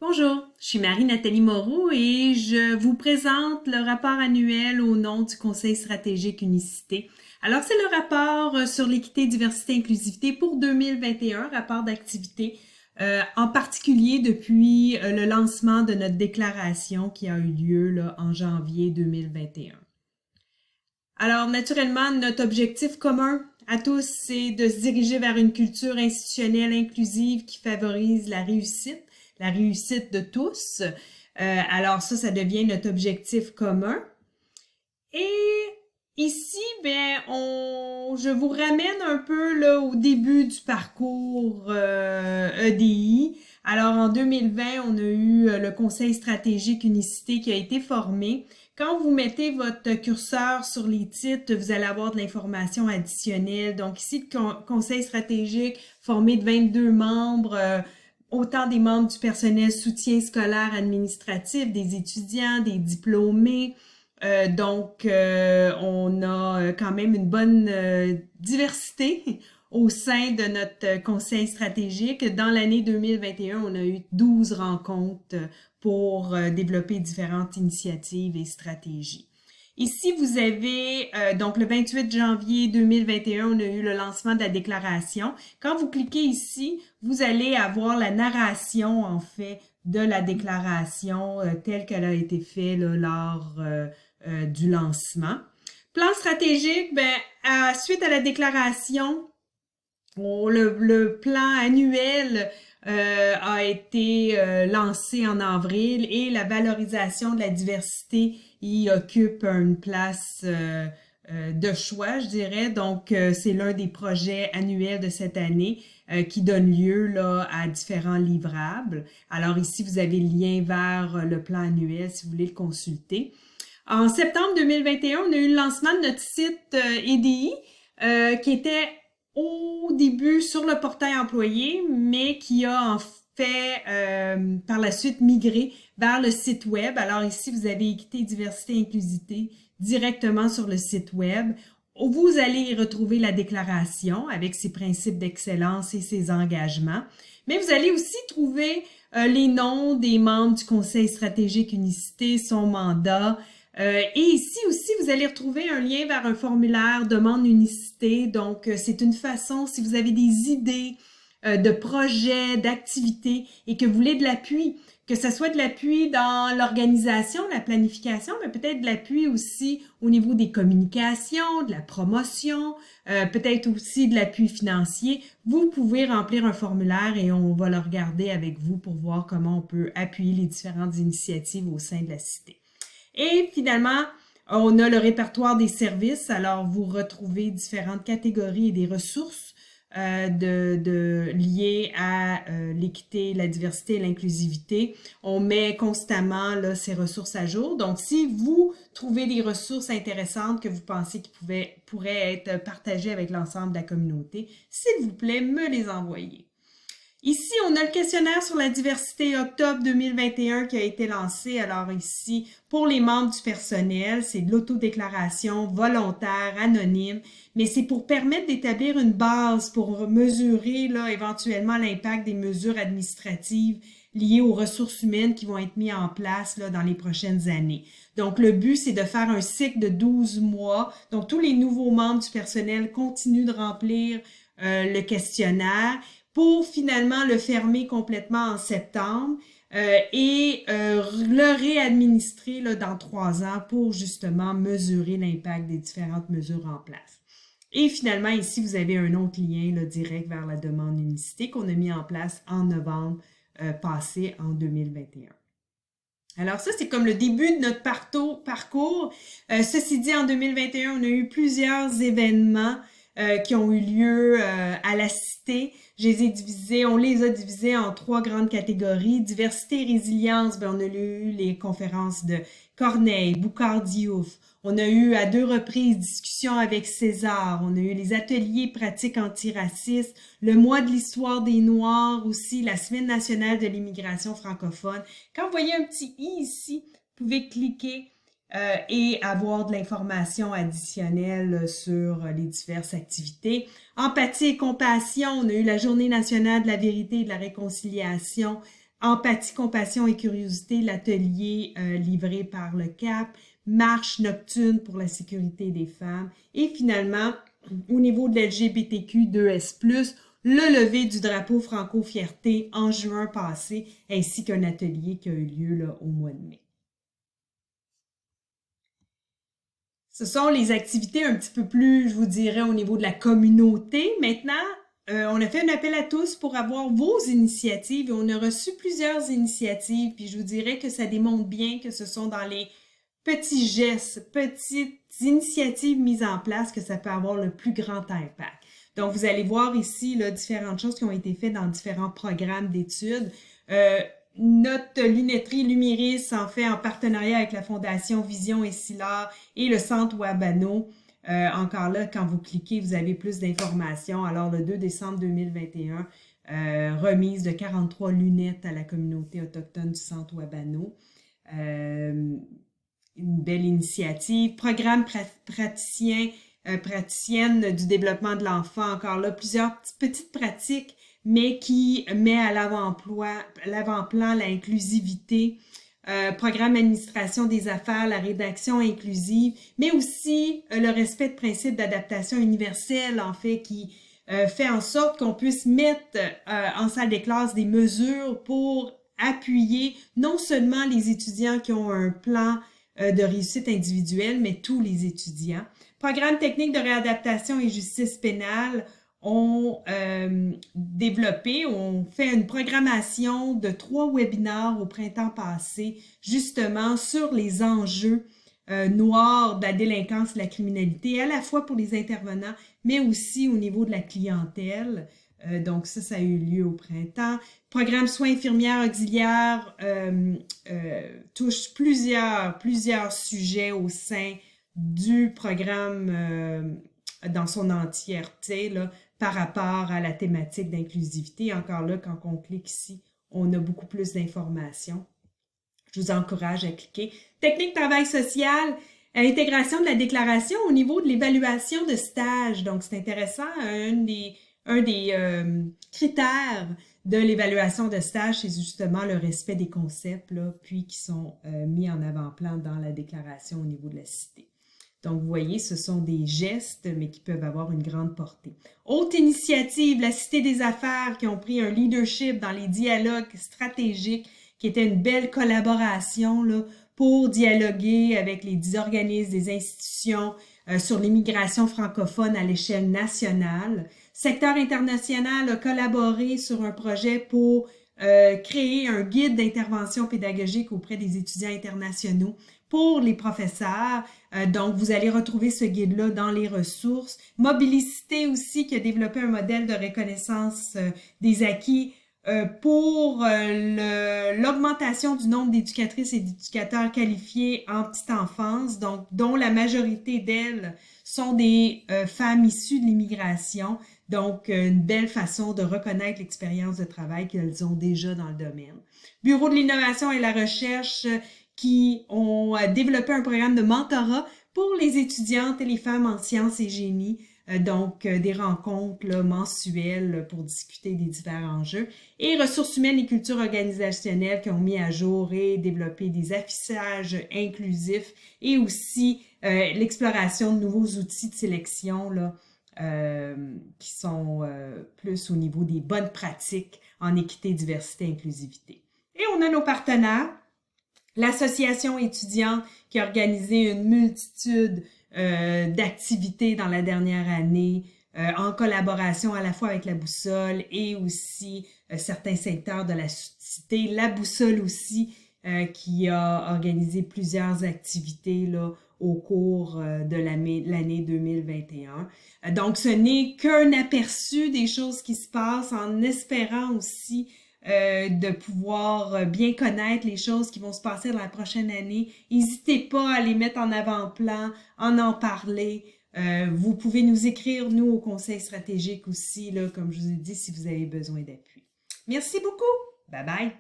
Bonjour, je suis Marie-Nathalie Moreau et je vous présente le rapport annuel au nom du Conseil stratégique Unicité. Alors, c'est le rapport sur l'équité, diversité, inclusivité pour 2021, rapport d'activité, en particulier depuis le lancement de notre déclaration qui a eu lieu là, en janvier 2021. Alors, naturellement, notre objectif commun à tous, c'est de se diriger vers une culture institutionnelle inclusive qui favorise la réussite de tous. Alors ça devient notre objectif commun. Et ici, je vous ramène un peu là, au début du parcours EDI. Alors, en 2020, on a eu le Conseil stratégique Unicité qui a été formé. Quand vous mettez votre curseur sur les titres, vous allez avoir de l'information additionnelle. Donc ici, le Conseil stratégique formé de 22 membres, autant des membres du personnel soutien scolaire administratif, des étudiants, des diplômés. On a quand même une bonne diversité au sein de notre conseil stratégique. Dans l'année 2021, on a eu 12 rencontres pour développer différentes initiatives et stratégies. Ici, vous avez, donc le 28 janvier 2021, on a eu le lancement de la déclaration. Quand vous cliquez ici, vous allez avoir la narration, en fait, de la déclaration telle qu'elle a été faite là, lors du lancement. Plan stratégique, suite à la déclaration, le plan annuel a été lancé en avril et la valorisation de la diversité y occupe une place de choix, je dirais. Donc, c'est l'un des projets annuels de cette année qui donne lieu là, à différents livrables. Alors ici, vous avez le lien vers le plan annuel si vous voulez le consulter. En septembre 2021, on a eu le lancement de notre site EDI qui était au début sur le portail employé, mais qui a en fait par la suite migré vers le site web. Alors ici, vous avez équité, diversité, inclusivité directement sur le site web. Vous allez y retrouver la déclaration avec ses principes d'excellence et ses engagements. Mais vous allez aussi trouver les noms des membres du Conseil stratégique Unicité, son mandat. Et ici aussi, vous allez retrouver un lien vers un formulaire demande unicité. Donc, c'est une façon, si vous avez des idées de projets, d'activités et que vous voulez de l'appui, que ce soit de l'appui dans l'organisation, la planification, mais peut-être de l'appui aussi au niveau des communications, de la promotion, peut-être aussi de l'appui financier, vous pouvez remplir un formulaire et on va le regarder avec vous pour voir comment on peut appuyer les différentes initiatives au sein de la cité. Et finalement, on a le répertoire des services. Alors, vous retrouvez différentes catégories et des ressources liées à l'équité, la diversité et l'inclusivité. On met constamment là, ces ressources à jour. Donc, si vous trouvez des ressources intéressantes que vous pensez qui pourraient être partagées avec l'ensemble de la communauté, s'il vous plaît, me les envoyez. Ici, on a le questionnaire sur la diversité octobre 2021 qui a été lancé. Alors ici, pour les membres du personnel, c'est de l'autodéclaration volontaire, anonyme, mais c'est pour permettre d'établir une base pour mesurer là, éventuellement l'impact des mesures administratives liées aux ressources humaines qui vont être mises en place là, dans les prochaines années. Donc, le but, c'est de faire un cycle de 12 mois. Donc, tous les nouveaux membres du personnel continuent de remplir le questionnaire pour finalement le fermer complètement en septembre et le réadministrer là, dans 3 ans pour justement mesurer l'impact des différentes mesures en place. Et finalement, ici, vous avez un autre lien là, direct vers la demande unicité qu'on a mis en place en novembre passé en 2021. Alors ça, c'est comme le début de notre parcours. Ceci dit, en 2021, on a eu plusieurs événements qui ont eu lieu à la cité. On les a divisés en 3 grandes catégories. Diversité et résilience, on a eu les conférences de Corneille, Boucard Diouf. On a eu à 2 reprises discussions avec César. On a eu les ateliers pratiques antiracistes, le mois de l'histoire des Noirs aussi, la Semaine nationale de l'immigration francophone. Quand vous voyez un petit i ici, vous pouvez cliquer et avoir de l'information additionnelle sur les diverses activités. Empathie et compassion, on a eu la Journée nationale de la vérité et de la réconciliation Empathie, compassion et curiosité, l'atelier livré par le CAP, marche nocturne pour la sécurité des femmes et finalement, au niveau de l'LGBTQ2S+, le lever du drapeau Franco-Fierté en juin passé, ainsi qu'un atelier qui a eu lieu là, au mois de mai. Ce sont les activités un petit peu plus, je vous dirais, au niveau de la communauté. Maintenant, on a fait un appel à tous pour avoir vos initiatives et on a reçu plusieurs initiatives. Puis je vous dirais que ça démontre bien que ce sont dans les petits gestes, petites initiatives mises en place que ça peut avoir le plus grand impact. Donc, vous allez voir ici là, différentes choses qui ont été faites dans différents programmes d'études. Notre lunetterie Lumiris en fait en partenariat avec la Fondation Vision et Sylar et le Centre Wabano. Encore là, quand vous cliquez, vous avez plus d'informations. Alors, le 2 décembre 2021, remise de 43 lunettes à la communauté autochtone du Centre Wabano. Une belle initiative. Programme praticienne du développement de l'enfant. Encore là, plusieurs petites pratiques mais qui met à l'avant-plan l'inclusivité, programme administration des affaires, la rédaction inclusive, mais aussi le respect de principes d'adaptation universelle, en fait, qui fait en sorte qu'on puisse mettre en salle des classes des mesures pour appuyer non seulement les étudiants qui ont un plan de réussite individuelle, mais tous les étudiants. Programme technique de réadaptation et justice pénale, ont développé, ont fait une programmation de 3 webinaires au printemps passé, justement sur les enjeux noirs de la délinquance et de la criminalité, à la fois pour les intervenants, mais aussi au niveau de la clientèle. Donc ça a eu lieu au printemps. Programme soins infirmières auxiliaires touche plusieurs sujets au sein du programme dans son entièreté, là, par rapport à la thématique d'inclusivité. Encore là, quand on clique ici, on a beaucoup plus d'informations. Je vous encourage à cliquer. Technique travail social, intégration de la déclaration au niveau de l'évaluation de stage. Donc, c'est intéressant. Un des critères de l'évaluation de stage, c'est justement le respect des concepts, là, puis qui sont mis en avant-plan dans la déclaration au niveau de la cité. Donc, vous voyez, ce sont des gestes, mais qui peuvent avoir une grande portée. Autre initiative, la Cité des affaires, qui ont pris un leadership dans les dialogues stratégiques, qui était une belle collaboration là, pour dialoguer avec les organismes, des institutions sur l'immigration francophone à l'échelle nationale. Secteur international a collaboré sur un projet pour créer un guide d'intervention pédagogique auprès des étudiants internationaux pour les professeurs. Donc, vous allez retrouver ce guide-là dans les ressources. Mobilicité aussi, qui a développé un modèle de reconnaissance des acquis pour l'augmentation du nombre d'éducatrices et d'éducateurs qualifiés en petite enfance, donc dont la majorité d'elles sont des femmes issues de l'immigration. Donc, une belle façon de reconnaître l'expérience de travail qu'elles ont déjà dans le domaine. Bureau de l'innovation et la recherche qui ont développé un programme de mentorat pour les étudiantes et les femmes en sciences et génie. Donc, des rencontres là, mensuelles pour discuter des divers enjeux. Et ressources humaines et culture organisationnelle qui ont mis à jour et développé des affichages inclusifs et aussi l'exploration de nouveaux outils de sélection là, qui sont plus au niveau des bonnes pratiques en équité, diversité, inclusivité. Et on a nos partenaires. L'association étudiante qui a organisé une multitude d'activités dans la dernière année en collaboration à la fois avec la Boussole et aussi certains secteurs de la cité. La Boussole aussi qui a organisé plusieurs activités là, au cours de l'année 2021. Donc, ce n'est qu'un aperçu des choses qui se passent en espérant aussi de pouvoir bien connaître les choses qui vont se passer dans la prochaine année. N'hésitez pas à les mettre en avant-plan, en parler. Vous pouvez nous écrire, nous, au Conseil stratégique aussi, là, comme je vous ai dit, si vous avez besoin d'appui. Merci beaucoup. Bye bye.